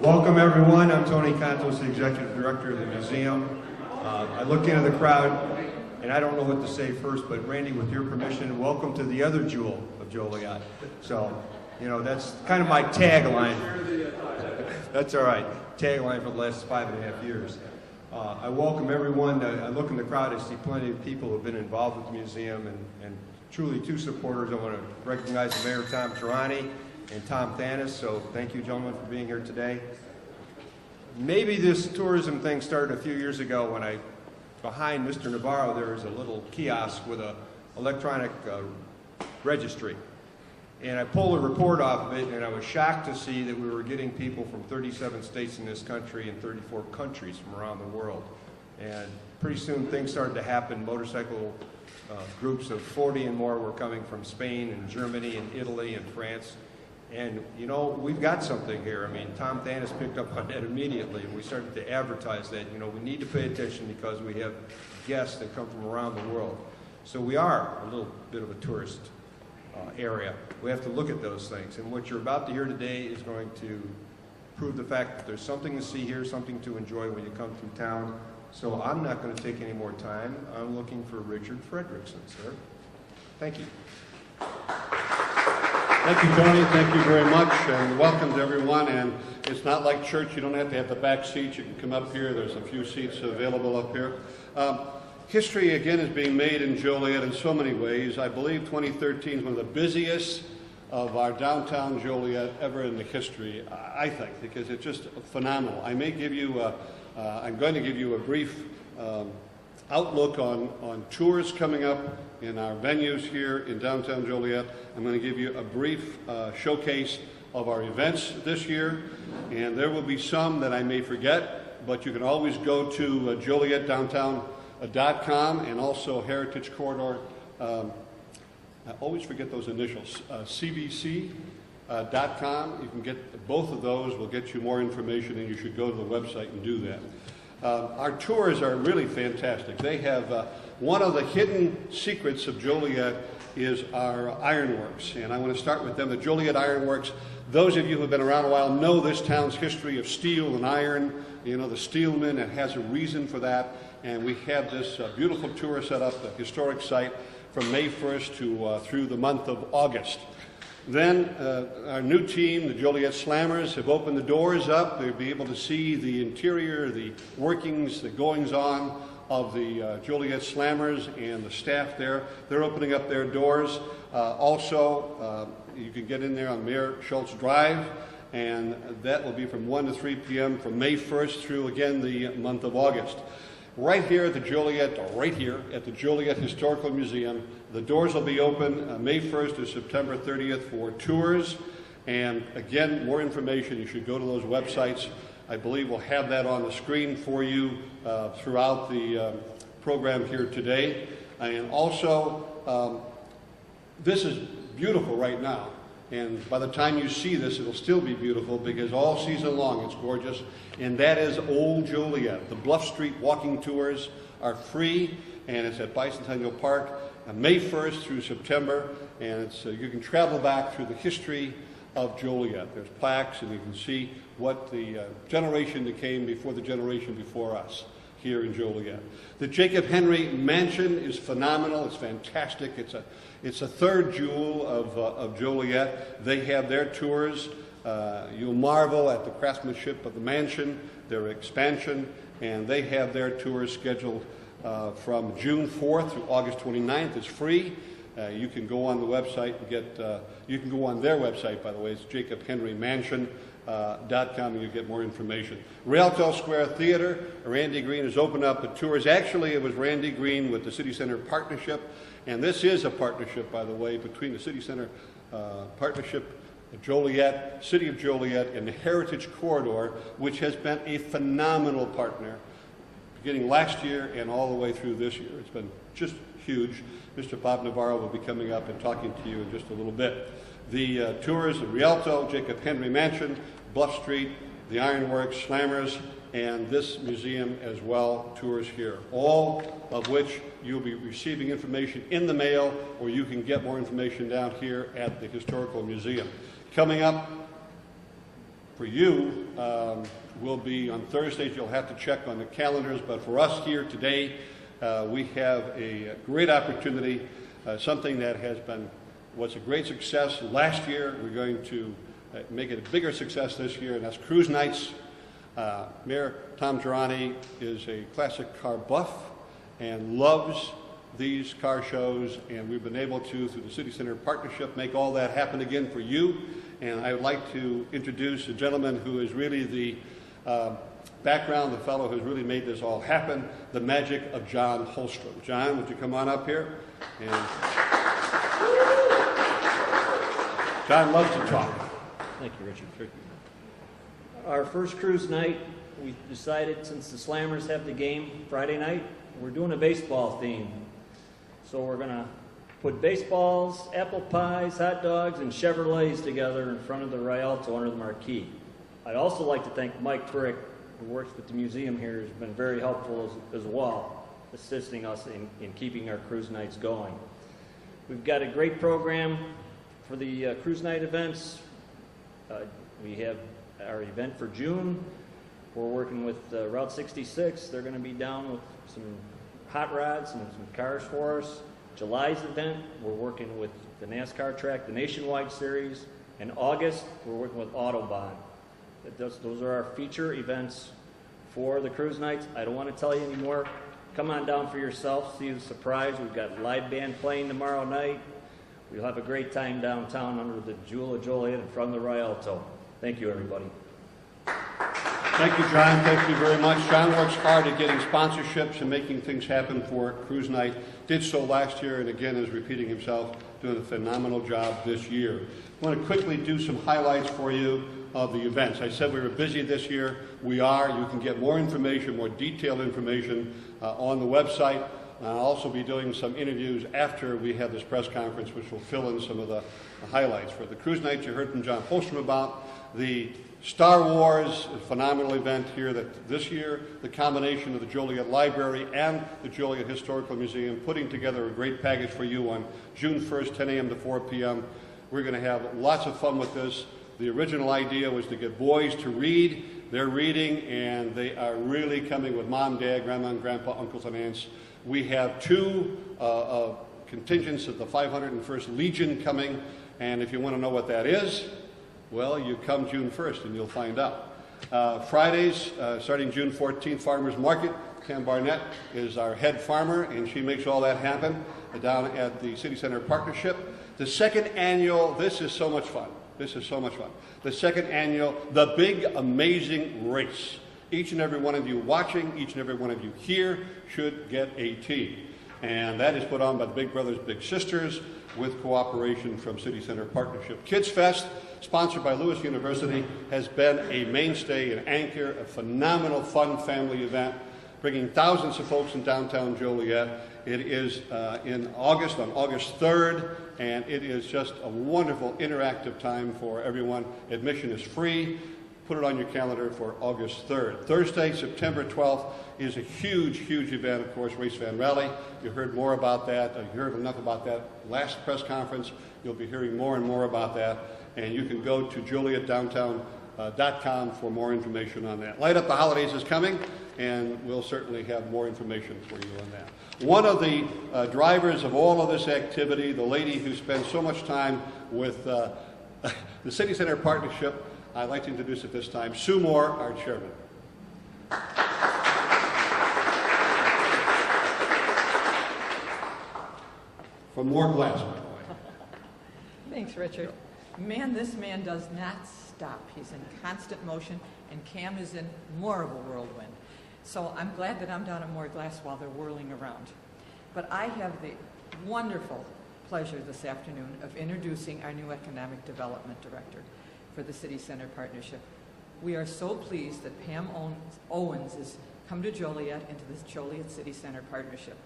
Welcome everyone, I'm Tony Contos, the Executive Director of the museum. I look into the crowd and I don't know what to say first, but Randy, with your permission, welcome to the other jewel of Joliet. So, you know, that's kind of my tagline. That's all right, tagline for the last 5.5 years. I welcome everyone. I look in the crowd, I see plenty of people who have been involved with the museum and truly two supporters. I want to recognize the Mayor, Tom Tirani, and Tom Thanis, so thank you gentlemen for being here today. Maybe this tourism thing started a few years ago when behind Mr. Navarro there is a little kiosk with an electronic registry. And I pulled a report off of it and I was shocked to see that we were getting people from 37 states in this country and 34 countries from around the world. And pretty soon things started to happen. Motorcycle groups of 40 and more were coming from Spain and Germany and Italy and France. And, you know, we've got something here. I mean, Tom Thanis picked up on that immediately, and we started to advertise that, you know, we need to pay attention because we have guests that come from around the world. So we are a little bit of a tourist area. We have to look at those things. And what you're about to hear today is going to prove the fact that there's something to see here, something to enjoy when you come through town. So I'm not going to take any more time. I'm looking for Richard Fredrickson, sir. Thank you. Thank you, Tony. Thank you very much, and welcome to everyone. And it's not like church. You don't have to have the back seats. You can come up here. There's a few seats available up here. History, again, is being made in Joliet in so many ways. I believe 2013 is one of the busiest of our downtown Joliet ever in the history, I think, because it's just phenomenal. I may give you, I'm going to give you a brief outlook on tours coming up in our venues here in downtown Joliet. I'm going to give you a brief showcase of our events this year, and there will be some that I may forget, but you can always go to JolietDowntown.com and also Heritage Corridor. I always forget those initials, CBC.com. You can get both of those, will get you more information, and you should go to the website and do that. Our tours are really fantastic. They have one of the hidden secrets of Joliet is our ironworks, and I want to start with them. The Joliet Ironworks, those of you who have been around a while know this town's history of steel and iron. You know, the steelmen, it has a reason for that, and we have this beautiful tour set up, the historic site, from May 1st to through the month of August. Then our new team, the Joliet Slammers, have opened the doors up. They'll be able to see the interior, the workings, the goings-on of the Joliet Slammers and the staff there. They're opening up their doors. Also, you can get in there on Mayor Schultz Drive, and that will be from 1 to 3 p.m. from May 1st through, again, the month of August. Right here at the Joliet, Historical Museum, the doors will be open May 1st to September 30th for tours. And again, more information, you should go to those websites. I believe we'll have that on the screen for you throughout the program here today. And also, this is beautiful right now. And by the time you see this, it'll still be beautiful because all season long it's gorgeous. And that is Old Joliet. The Bluff Street walking tours are free, and it's at Bicentennial Park May 1st through September. And it's, you can travel back through the history of Joliet. There's plaques, and you can see what the generation that came before the generation before us here in Joliet. The Jacob Henry Mansion is phenomenal. It's fantastic. It's a third jewel of Joliet. They have their tours. You'll marvel at the craftsmanship of the mansion, their expansion, and they have their tours scheduled from June 4th through August 29th. It's free. You can go on the website and get, you can go on their website, by the way. It's JacobHenryMansion.com, and you get more information. Rialto Square Theater, Randy Green has opened up the tours. Actually, it was Randy Green with the City Center Partnership, and this is a partnership, by the way, between the City Center Partnership, Joliet, City of Joliet, and the Heritage Corridor, which has been a phenomenal partner, beginning last year and all the way through this year. It's been just huge. Mr. Bob Navarro will be coming up and talking to you in just a little bit. The tours of Rialto, Jacob Henry Mansion, Bluff Street, the Ironworks, Slammers, and this museum as well, tours here, all of which you'll be receiving information in the mail, or you can get more information down here at the Historical Museum. Coming up For you, will be on Thursdays. You'll have to check on the calendars, but for us here today, we have a great opportunity, something that was a great success last year. We're going to make it a bigger success this year, and that's cruise nights. Mayor Tom Girani is a classic car buff and loves these car shows, and we've been able to, through the City Center Partnership, make all that happen again for you. And I would like to introduce a gentleman who is really the background, the fellow who's really made this all happen, the magic of John Holstrom. John, would you come on up here? And John loves to talk. Thank you, Richard. Our first cruise night, we decided, since the Slammers have the game Friday night, we're doing a baseball theme. So we're going to put baseballs, apple pies, hot dogs, and Chevrolets together in front of the Rialto under the marquee. I'd also like to thank Mike Frick, who works with the museum here, who's been very helpful as well, assisting us in keeping our cruise nights going. We've got a great program for the cruise night events. We have our event for June. We're working with Route 66. They're going to be down with some hot rods and some cars for us. July's event, we're working with the NASCAR track, the Nationwide Series. In August, we're working with Autobahn. Those are our feature events for the cruise nights. I don't want to tell you anymore. Come on down for yourself, see the surprise. We've got live band playing tomorrow night. We'll have a great time downtown under the Jewel of Joliet in front of the Rialto. Thank you, everybody. Thank you, John. Thank you very much. John works hard at getting sponsorships and making things happen for Cruise Night. Did so last year and again is repeating himself, doing a phenomenal job this year. I want to quickly do some highlights for you of the events. I said we were busy this year. We are. You can get more information, more detailed information on the website. I'll also be doing some interviews after we have this press conference, which will fill in some of the highlights. For the cruise nights, you heard from John Holstrom about the Star Wars, a phenomenal event here that this year, the combination of the Joliet Library and the Joliet Historical Museum putting together a great package for you on June 1st, 10 a.m. to 4 p.m. We're going to have lots of fun with this. The original idea was to get boys to read. They're reading, and they are really coming with mom, dad, grandma, and grandpa, uncles, and aunts. We have two contingents of the 501st Legion coming, and if you want to know what that is, well, you come June 1st and you'll find out. Fridays, starting June 14th, Farmers Market. Pam Barnett is our head farmer, and she makes all that happen down at the City Center Partnership. The second annual, this is so much fun. This is so much fun. The second annual, The Big Amazing Race. Each and every one of you watching, each and every one of you here should get a team. And that is put on by the Big Brothers Big Sisters with cooperation from City Center Partnership. Kids Fest, sponsored by Lewis University, has been a mainstay, an anchor, a phenomenal fun family event, bringing thousands of folks in downtown Joliet. It is in August, on August 3rd, and it is just a wonderful interactive time for everyone. Admission is free. Put it on your calendar for August 3rd. Thursday, September 12th, is a huge, huge event, of course, Race Van Rally. You heard more about that. You heard enough about that last press conference. You'll be hearing more and more about that. And you can go to JolietDowntown.com for more information on that. Light Up the Holidays is coming, and we'll certainly have more information for you on that. One of the drivers of all of this activity, the lady who spends so much time with the City Center Partnership, I'd like to introduce at this time Sue Moore, our chairman. From Moore Glass, by the way. Thanks, Richard. Man, this man does not stop. He's in constant motion, and Cam is in more of a whirlwind. So I'm glad that I'm down at Moore Glass while they're whirling around. But I have the wonderful pleasure this afternoon of introducing our new Economic Development Director for the City Center Partnership. We are so pleased that Pam Owens has come to Joliet into the Joliet City Center Partnership.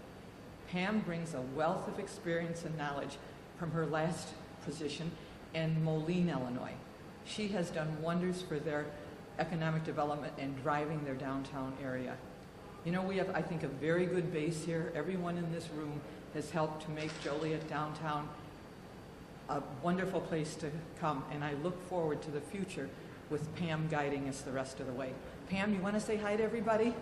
Pam brings a wealth of experience and knowledge from her last position in Moline, Illinois. She has done wonders for their economic development and driving their downtown area. You know, we have, I think, a very good base here. Everyone in this room has helped to make Joliet downtown a wonderful place to come, and I look forward to the future with Pam guiding us the rest of the way. Pam, you want to say hi to everybody?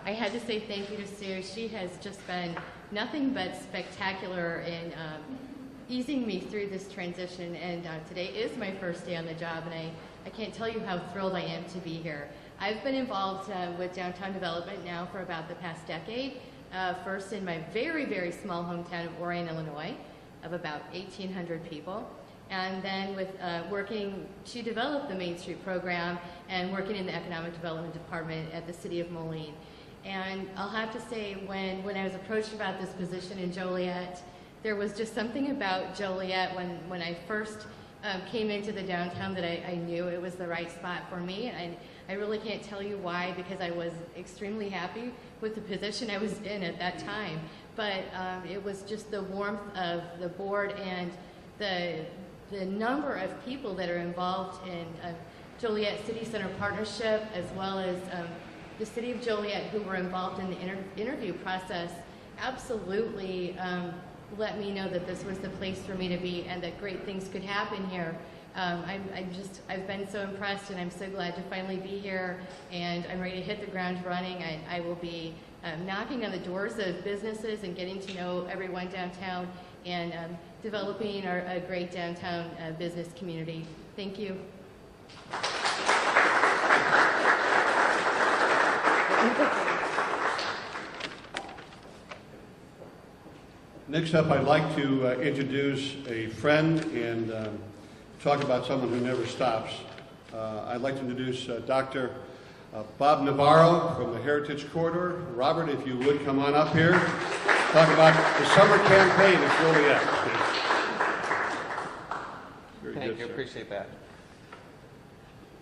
I had to say thank you to Sue. She has just been nothing but spectacular in easing me through this transition, and today is my first day on the job, and I can't tell you how thrilled I am to be here. I've been involved with downtown development now for about the past decade, first in my very, very small hometown of Orion, Illinois, of about 1,800 people, and then with working to develop the Main Street program and working in the Economic Development Department at the City of Moline. And I'll have to say, when I was approached about this position in Joliet, there was just something about Joliet when I first came into the downtown that I knew it was the right spot for me. And I really can't tell you why, because I was extremely happy with the position I was in at that time. But it was just the warmth of the board and the number of people that are involved in Joliet City Center Partnership, as well as the City of Joliet, who were involved in the interview process, absolutely let me know that this was the place for me to be and that great things could happen here. I've been so impressed, and I'm so glad to finally be here, and I'm ready to hit the ground running. I will be knocking on the doors of businesses and getting to know everyone downtown and developing a great downtown business community. Thank you. Next up, I'd like to introduce a friend and talk about someone who never stops. I'd like to introduce Dr. Bob Navarro from the Heritage Corridor. Robert, if you would come on up here, talk about the summer campaign at Joliet. Thank you, appreciate that.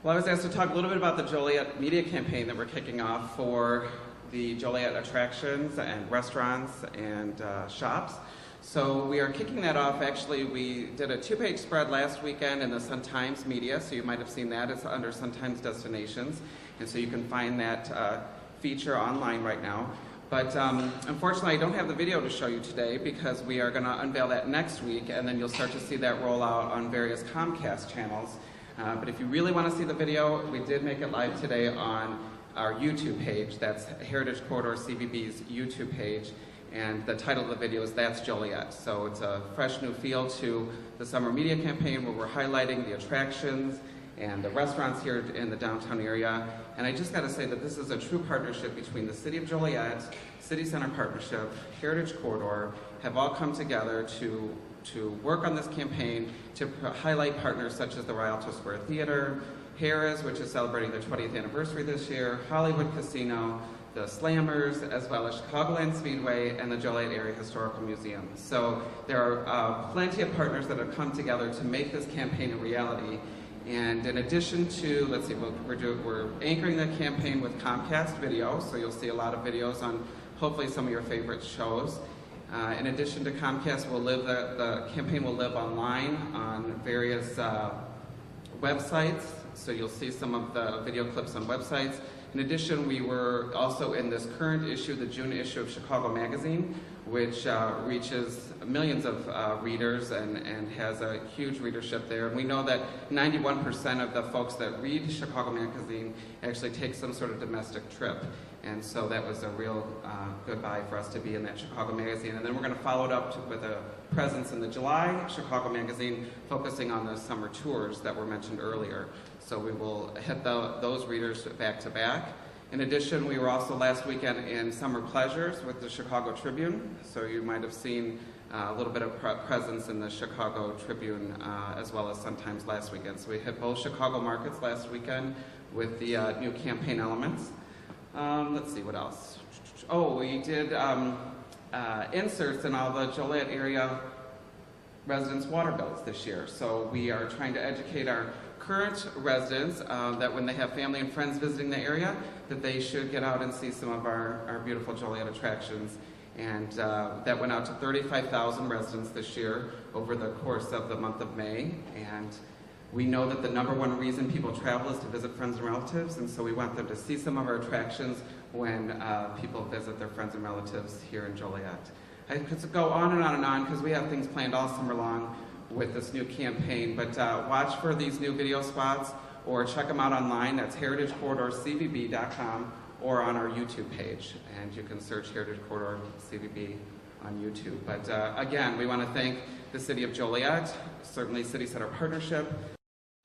Well, I was asked to talk a little bit about the Joliet media campaign that we're kicking off for the Joliet attractions and restaurants and shops. So we are kicking that off. Actually, we did a 2-page spread last weekend in the Sun-Times Media, so you might have seen that. It's under Sun-Times Destinations, and so you can find that feature online right now. But unfortunately, I don't have the video to show you today because we are going to unveil that next week, and then you'll start to see that roll out on various Comcast channels. But if you really want to see the video, we did make it live today on our YouTube page. That's Heritage Corridor CVB's YouTube page, and the title of the video is That's Joliet. So it's a fresh new feel to the summer media campaign where we're highlighting the attractions and the restaurants here in the downtown area. And I just got to say that this is a true partnership between the City of Joliet, City Center Partnership, Heritage Corridor, have all come together to work on this campaign to highlight partners such as the Rialto Square Theater, Harrah's, which is celebrating their 20th anniversary this year, Hollywood Casino, the Slammers, as well as Chicagoland Speedway and the Joliet Area Historical Museum. So there are plenty of partners that have come together to make this campaign a reality. And in addition to, let's see, we're anchoring the campaign with Comcast Video, so you'll see a lot of videos on hopefully some of your favorite shows. In addition to Comcast, the campaign will live online on various websites, so you'll see some of the video clips on websites. In addition, we were also in this current issue, the June issue of Chicago Magazine, which reaches millions of readers and has a huge readership there. And we know that 91% of the folks that read Chicago Magazine actually take some sort of domestic trip. And so that was a real good buy for us to be in that Chicago Magazine. And then we're going to follow it up with a presence in the July Chicago Magazine, focusing on the summer tours that were mentioned earlier. So we will hit those readers back to back. In addition, we were also last weekend in Summer Pleasures with the Chicago Tribune. So you might have seen a little bit of presence in the Chicago Tribune as well as Sun-Times last weekend. So we hit both Chicago markets last weekend with the new campaign elements. Let's see, what else? Oh, we did inserts in all the Joliet area residents' water bills this year. So we are trying to educate our current residents that when they have family and friends visiting the area, that they should get out and see some of our beautiful Joliet attractions. And that went out to 35,000 residents this year over the course of the month of May. And we know that the #1 reason people travel is to visit friends and relatives, and so we want them to see some of our attractions when people visit their friends and relatives here in Joliet. I could go on and on because we have things planned all summer long with this new campaign, but watch for these new video spots or check them out online. That's heritagecorridorcvb.com or on our YouTube page, and you can search Heritage Corridor CVB on YouTube. But again, we want to thank the City of Joliet, certainly City Center Partnership,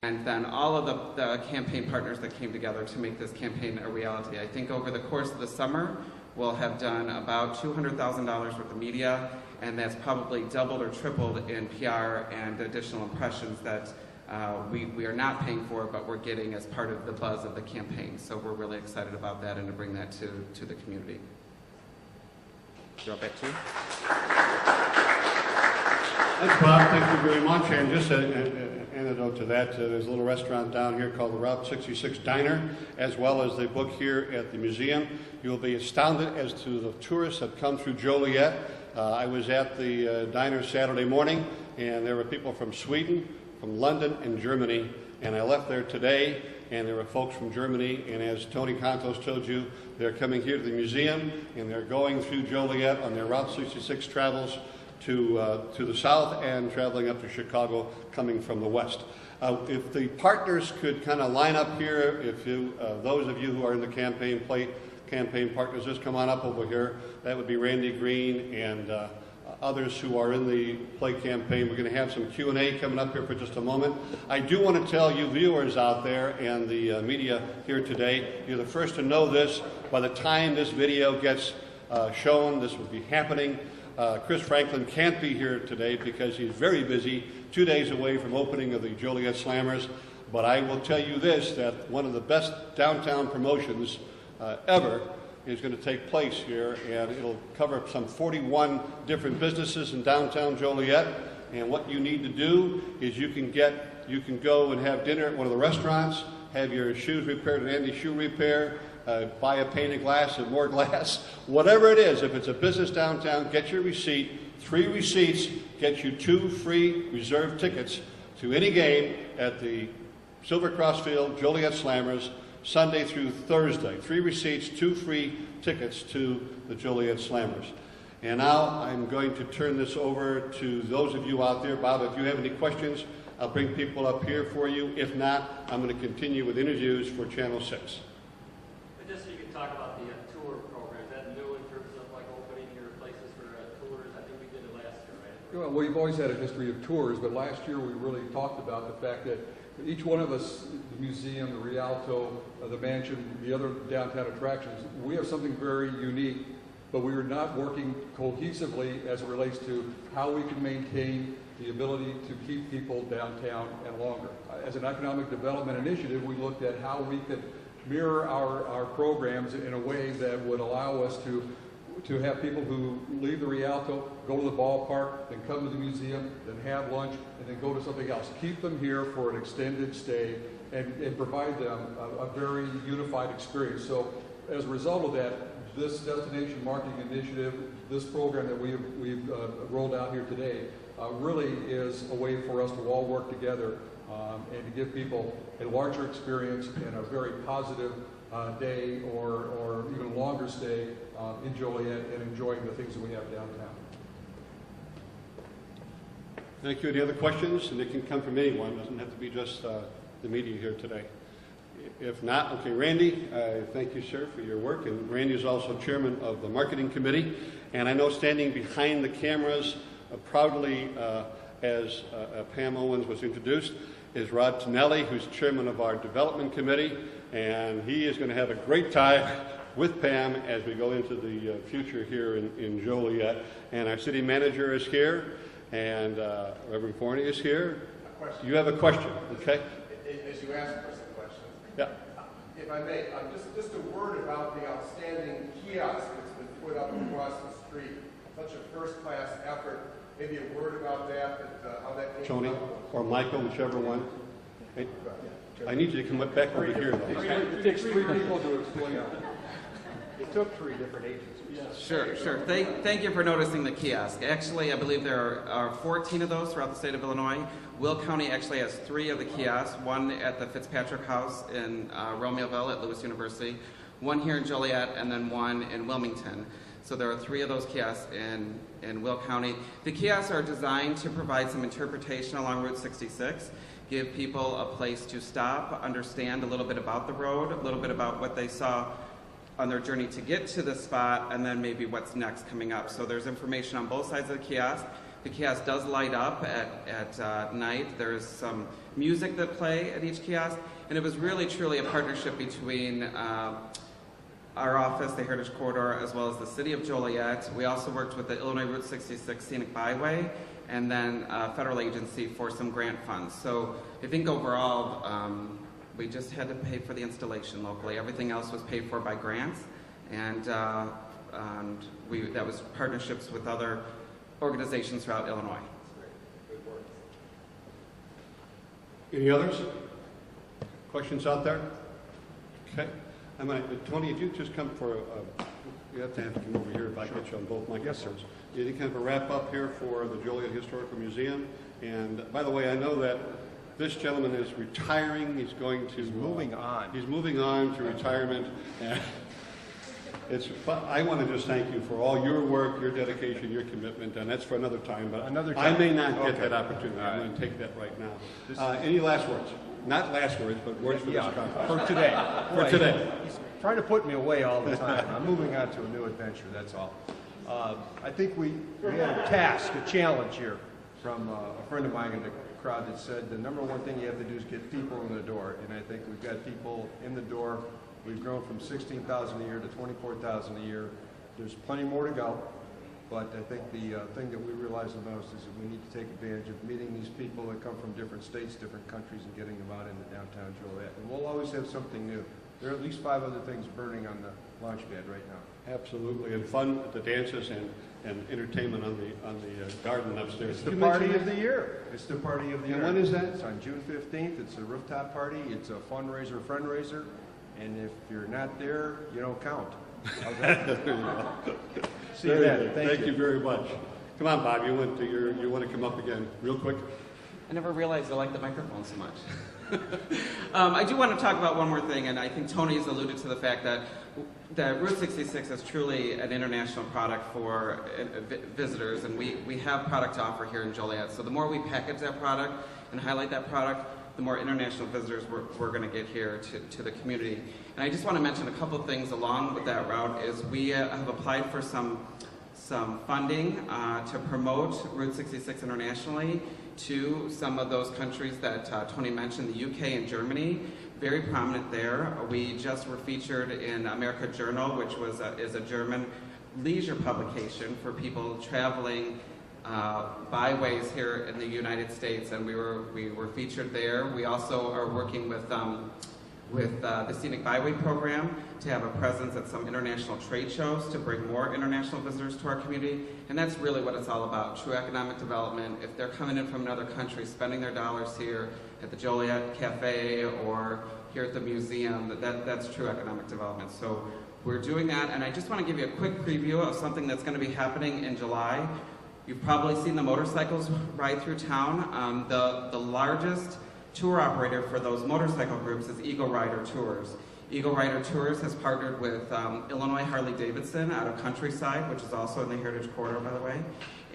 and then all of the campaign partners that came together to make this campaign a reality. I think over the course of the summer, we'll have done about $200,000 worth of media, and that's probably doubled or tripled in PR and additional impressions that we are not paying for, but we're getting as part of the buzz of the campaign. So we're really excited about that and to bring that to the community. Throw it back to you. Thanks, Bob. Thank you very much. And just an antidote to that, there's a little restaurant down here called the Route 66 Diner, as well as the book here at the museum. You'll be astounded as to the tourists that come through Joliet. I was at the diner Saturday morning, and there were people from Sweden, from London, and Germany. And I left there today, and there were folks from Germany, and as Tony Contos told you, they're coming here to the museum, and they're going through Joliet on their Route 66 travels to the south and traveling up to Chicago, coming from the west. If the partners could kind of line up here, if you, those of you who are in the campaign partners, just come on up over here. That would be Randy Green and others who are in the play campaign. We're going to have some Q&A coming up here for just a moment. I do want to tell you viewers out there and the media here today, you're the first to know this. By the time this video gets shown, this will be happening. Chris Franklin can't be here today because he's very busy, 2 days away from opening of the Joliet Slammers. But I will tell you this, that one of the best downtown promotions ever is going to take place here, and it'll cover some 41 different businesses in downtown Joliet. And what you need to do is you can go and have dinner at one of the restaurants, have your shoes repaired at Andy's Shoe Repair, buy a pane of glass and more glass, whatever it is. If it's a business downtown, get your receipt. 3 receipts get you 2 free reserved tickets to any game at the Silver Cross Field Joliet Slammers, Sunday through Thursday. 3 receipts, 2 free tickets to the Joliet Slammers. And now I'm going to turn this over to those of you out there. Bob, if you have any questions, I'll bring people up here for you. If not, I'm going to continue with interviews for Channel 6. Just so you can talk about the tour program, is that new in terms of like opening your places for tours? I think we did it last year, right? Well, we've always had a history of tours, but last year we really talked about the fact that each one of us, the museum, the Rialto, the mansion, the other downtown attractions, we have something very unique, but we are not working cohesively as it relates to how we can maintain the ability to keep people downtown and longer. As an economic development initiative, we looked at how we could mirror our programs in a way that would allow us to have people who leave the Rialto, go to the ballpark, then come to the museum, then have lunch, and then go to something else. Keep them here for an extended stay and provide them a very unified experience. So as a result of that, this destination marketing initiative, this program that we've rolled out here today, really is a way for us to all work together and to give people a larger experience and a very positive day or even longer stay in Joliet and enjoying the things that we have downtown. Thank you. Any other questions? And they can come from anyone. It doesn't have to be just the media here today. If not, okay, Randy, thank you, sir, for your work. And Randy is also chairman of the marketing committee. And I know standing behind the cameras proudly as Pam Owens was introduced is Rod Tonelli, who's chairman of our development committee. And he is going to have a great time with Pam as we go into the future here in Joliet. And our city manager is here, and Reverend Forney is here. You have a question, okay? As you ask for some questions. Yeah. If I may, just a word about the outstanding kiosk that's been put up across the street. Such a first-class effort. Maybe a word about that, how that came Tony about. or Michael, whichever one. Hey, I need you to come back over here, though. It takes 3 people to explain it. It took 3 different agencies. Sure. Thank you for noticing the kiosk. Actually, I believe there are 14 of those throughout the state of Illinois. Will County actually has 3 of the kiosks, one at the Fitzpatrick House in Romeoville at Lewis University, one here in Joliet, and then one in Wilmington. So there are 3 of those kiosks in Will County. The kiosks are designed to provide some interpretation along Route 66, give people a place to stop, understand a little bit about the road, a little bit about what they saw on their journey to get to the spot, and then maybe what's next coming up. So there's information on both sides of the kiosk. The kiosk does light up at night. There's some music that play at each kiosk, and it was really truly a partnership between our office, the Heritage Corridor, as well as the City of Joliet. We also worked with the Illinois Route 66 Scenic Byway, and then a federal agency for some grant funds. So I think overall, we just had to pay for the installation locally. Everything else was paid for by grants, and that was partnerships with other organizations throughout Illinois. Any others? Questions out there? Okay. Tony, if you just come for you have to come over here if I get you on both microphones. You need kind of a wrap up here for the Joliet Historical Museum. And by the way, I know that this gentleman is retiring. He's going to... He's moving on. He's moving on to retirement. And I want to just thank you for all your work, your dedication, your commitment, and that's for another time. But Another time. I may not get Okay. that opportunity. I'm All going right. to take that right now. Any last words? Not last words, but words for this conference. For today. For today. He's trying to put me away all the time. I'm moving on to a new adventure, that's all. I think we had a task, a challenge here from a friend of mine in the crowd that said the number one thing you have to do is get people in the door. And I think we've got people in the door. We've grown from 16,000 a year to 24,000 a year. There's plenty more to go. But I think the thing that we realize the most is that we need to take advantage of meeting these people that come from different states, different countries, and getting them out into downtown Joliet. And we'll always have something new. There are at least 5 other things burning on the launch pad right now. Absolutely, and fun at the dances and entertainment on the garden upstairs. It's the party of the year. It's the party of the year. And when is that? It's on June 15th. It's a rooftop party. It's a fundraiser. And if you're not there, you don't count. How's that? There you go. See you then. Thank you very much. Come on, Bob. You want to come up again real quick? I never realized I liked the microphone so much. I do want to talk about one more thing, and I think Tony has alluded to the fact that Route 66 is truly an international product for visitors, and we have product to offer here in Joliet. So the more we package that product and highlight that product, the more international visitors we're going to get here to the community. And I just want to mention a couple of things along with that route is we have applied for some funding to promote Route 66 internationally to some of those countries that Tony mentioned, the UK and Germany, very prominent there. We just were featured in America Journal, which is a German leisure publication for people traveling byways here in the United States, and we were featured there. We also are working with the Scenic Byway program to have a presence at some international trade shows to bring more international visitors to our community, and that's really what it's all about, true economic development. If they're coming in from another country, spending their dollars here at the Joliet Cafe or here at the museum, that's true economic development. So we're doing that, and I just want to give you a quick preview of something that's going to be happening in July. You've probably seen the motorcycles ride through town. The largest tour operator for those motorcycle groups is Eagle Rider Tours. Eagle Rider Tours has partnered with Illinois Harley-Davidson out of Countryside, which is also in the Heritage Corridor, by the way.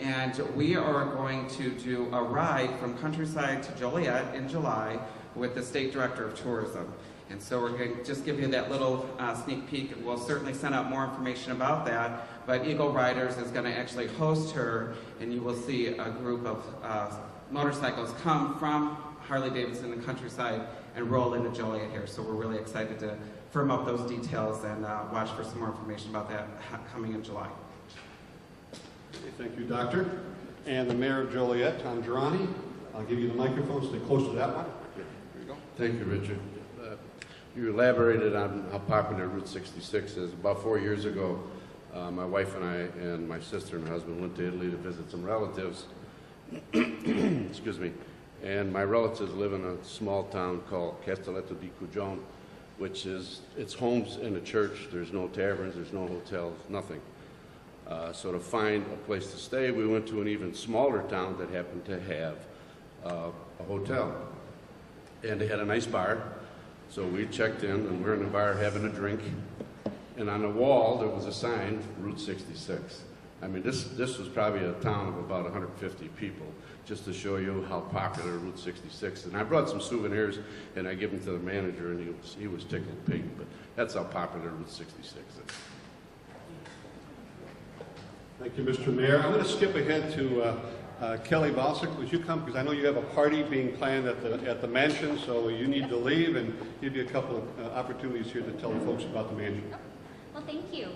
And we are going to do a ride from Countryside to Joliet in July with the State Director of Tourism. And so we're going to just give you that little sneak peek. We'll certainly send out more information about that, but Eagle Riders is going to actually host her, and you will see a group of motorcycles come from Harley-Davidson and Countryside and roll into Joliet here. So we're really excited to firm up those details and watch for some more information about that coming in July. Okay, thank you, Doctor. And the Mayor of Joliet, Tom Girani. I'll give you the microphone. Stay close to that one. Here you go. Thank you, Richard. You elaborated on how popular Route 66 is. About 4 years ago, my wife and I and my sister and husband went to Italy to visit some relatives. Excuse me. And my relatives live in a small town called Castelletto di Cugione, which is, it's homes and a church. There's no taverns, there's no hotels, nothing. So to find a place to stay, we went to an even smaller town that happened to have a hotel. And they had a nice bar. So we checked in, and we're in the bar having a drink. And on the wall, there was a sign, Route 66. I mean, this was probably a town of about 150 people, just to show you how popular Route 66 is. And I brought some souvenirs, and I gave them to the manager, and he was tickled pink. But that's how popular Route 66 is. Thank you, Mr. Mayor. I'm going to skip ahead to Kelly Balsick. Would you come? Because I know you have a party being planned at the mansion, so you need to leave, and give you a couple of opportunities here to tell the folks about the mansion. Well, thank you.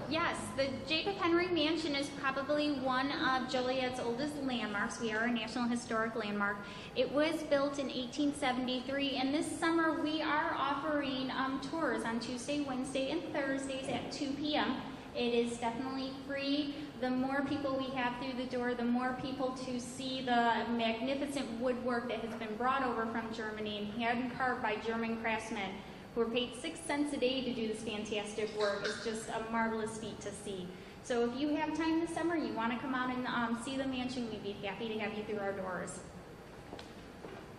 Yes, the Jacob Henry Mansion is probably one of Joliet's oldest landmarks. We are a National Historic Landmark. It was built in 1873, and this summer we are offering tours on Tuesday, Wednesday, and Thursdays at 2 p.m. It is definitely free. The more people we have through the door, the more people to see the magnificent woodwork that has been brought over from Germany and hand carved by German craftsmen who are paid 6 cents a day to do this fantastic work. It's just a marvelous feat to see. So if you have time this summer, you want to come out and see the mansion, we'd be happy to have you through our doors.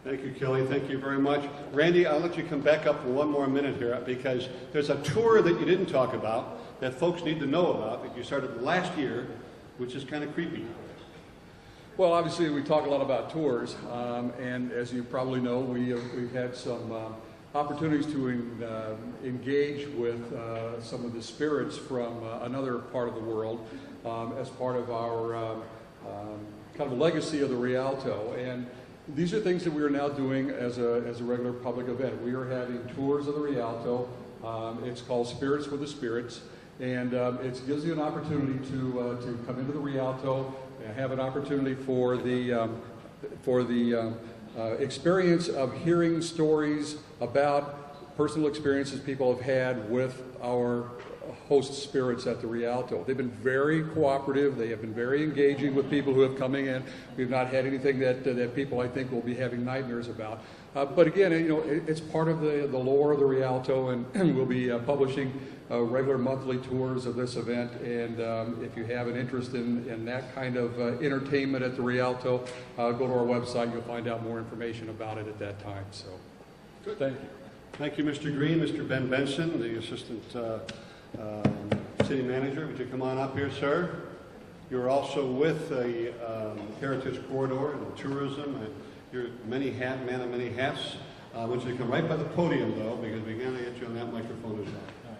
Thank you, Kelly. Thank you very much. Randy, I'll let you come back up for one more minute here, because there's a tour that you didn't talk about that folks need to know about that you started last year, which is kind of creepy. Well, obviously, we talk a lot about tours, and as you probably know, we've had some opportunities to engage with some of the spirits from another part of the world as part of our kind of legacy of the Rialto. And these are things that we are now doing as a regular public event. We are having tours of the Rialto. It's called Spirits with the Spirits, and it gives you an opportunity to come into the Rialto and have an opportunity for the experience of hearing stories about personal experiences people have had with our host spirits at the Rialto. They've been very cooperative. They have been very engaging with people who have coming in. We've not had anything that people, I think, will be having nightmares about. But again, it's part of the lore of the Rialto, and we'll be publishing regular monthly tours of this event. And if you have an interest in that kind of entertainment at the Rialto, go to our website. You'll find out more information about it at that time. So, good. Thank you. Thank you, Mr. Green. Mr. Ben Benson, the Assistant City Manager. Would you come on up here, sir? You're also with the Heritage Corridor and Tourism. You're man of many hats. I want you to come right by the podium, though, because we're going to get you on that microphone as well. All right.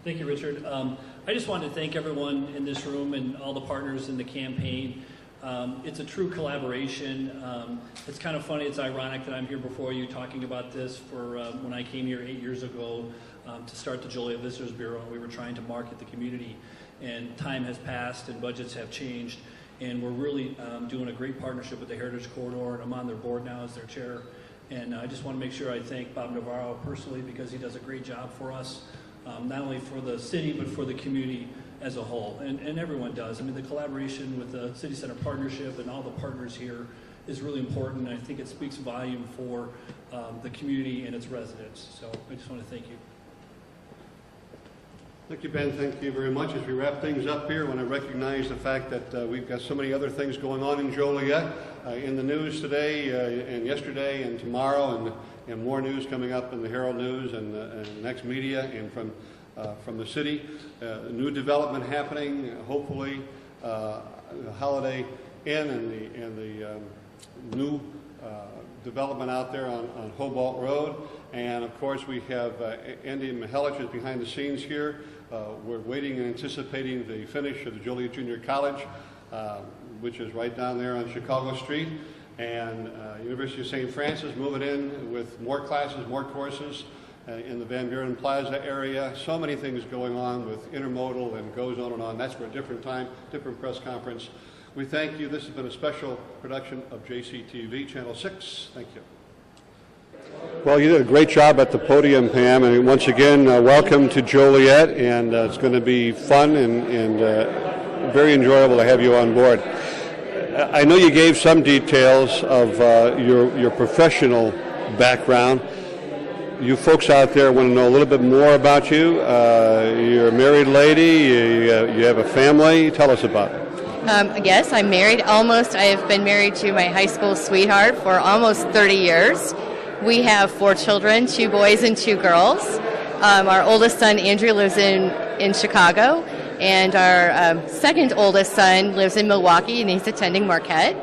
Thank you, Richard. I just wanted to thank everyone in this room and all the partners in the campaign. It's a true collaboration. It's kind of funny, it's ironic that I'm here before you talking about this for when I came here 8 years ago to start the Joliet Visitors Bureau, and we were trying to market the community. And time has passed and budgets have changed, and we're really doing a great partnership with the Heritage Corridor, and I'm on their board now as their chair. And I just want to make sure I thank Bob Navarro personally, because he does a great job for us, not only for the city, but for the community as a whole, and everyone does. I mean, the collaboration with the City Center Partnership and all the partners here is really important, and I think it speaks volume for the community and its residents. So I just want to thank you. Thank you, Ben. Thank you very much. As we wrap things up here, I want to recognize the fact that we've got so many other things going on in Joliet, in the news today and yesterday and tomorrow, and more news coming up in the Herald News and Next Media and from the city. New development happening, hopefully, Holiday Inn and the new development out there on Hobart Road. And of course, we have Andy Mihelich is behind the scenes here. We're waiting and anticipating the finish of the Joliet Junior College, which is right down there on Chicago Street. And University of St. Francis moving in with more classes, more courses in the Van Buren Plaza area. So many things going on with intermodal, and goes on and on. That's for a different time, different press conference. We thank you. This has been a special production of JCTV, Channel 6. Thank you. Well, you did a great job at the podium, Pam, and once again, welcome to Joliet, and it's going to be fun and very enjoyable to have you on board. I know you gave some details of your professional background. You folks out there want to know a little bit more about you. You're a married lady, you have a family. Tell us about it. Yes, I'm married almost. I have been married to my high school sweetheart for almost 30 years. We have 4 children, 2 boys and 2 girls. Our oldest son, Andrew, lives in in Chicago, and our second oldest son lives in Milwaukee, and he's attending Marquette.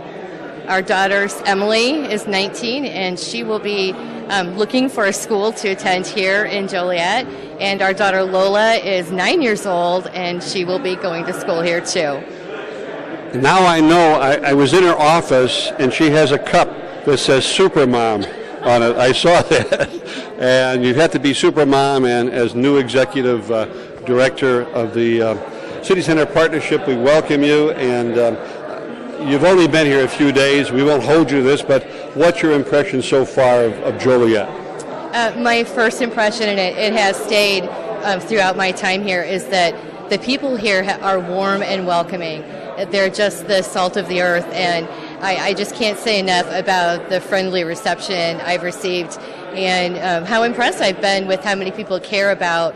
Our daughter Emily is 19, and she will be looking for a school to attend here in Joliet. And our daughter Lola is 9 years old, and she will be going to school here too. Now I know. I was in her office, and she has a cup that says Supermom on it. I saw that. And you have to be Supermom, and as new executive director of the City Center Partnership, we welcome you. And you've only been here a few days. We won't hold you to this, but what's your impression so far of Joliet? My first impression, and it has stayed throughout my time here, is that the people here are warm and welcoming. They're just the salt of the earth, and I just can't say enough about the friendly reception I've received and how impressed I've been with how many people care about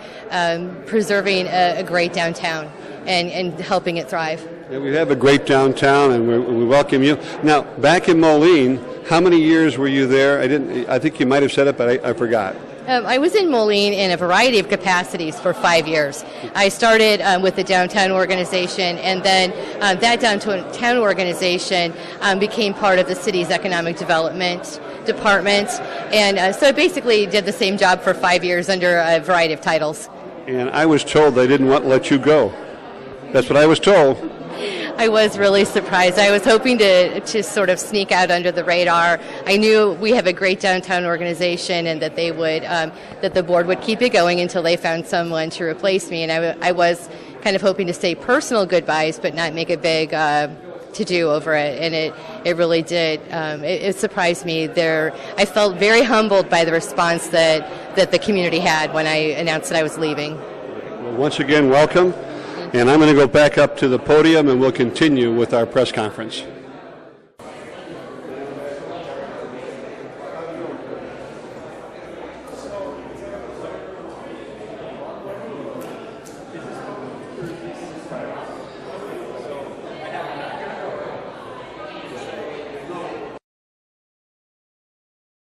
preserving a great downtown and helping it thrive. Yeah, we have a great downtown, and we welcome you. Now, back in Moline, how many years were you there? I think you might have said it, but I forgot. I was in Moline in a variety of capacities for 5 years. I started with the downtown organization, and then that downtown organization became part of the city's economic development department. And so I basically did the same job for 5 years under a variety of titles. And I was told they didn't want to let you go. That's what I was told. I was really surprised. I was hoping to sort of sneak out under the radar. I knew we have a great downtown organization, and that they would, that the board would keep it going until they found someone to replace me. And I was kind of hoping to say personal goodbyes, but not make a big to-do over it. And it really did. It surprised me. I felt very humbled by the response that the community had when I announced that I was leaving. Well, once again, welcome. And I'm going to go back up to the podium, and we'll continue with our press conference.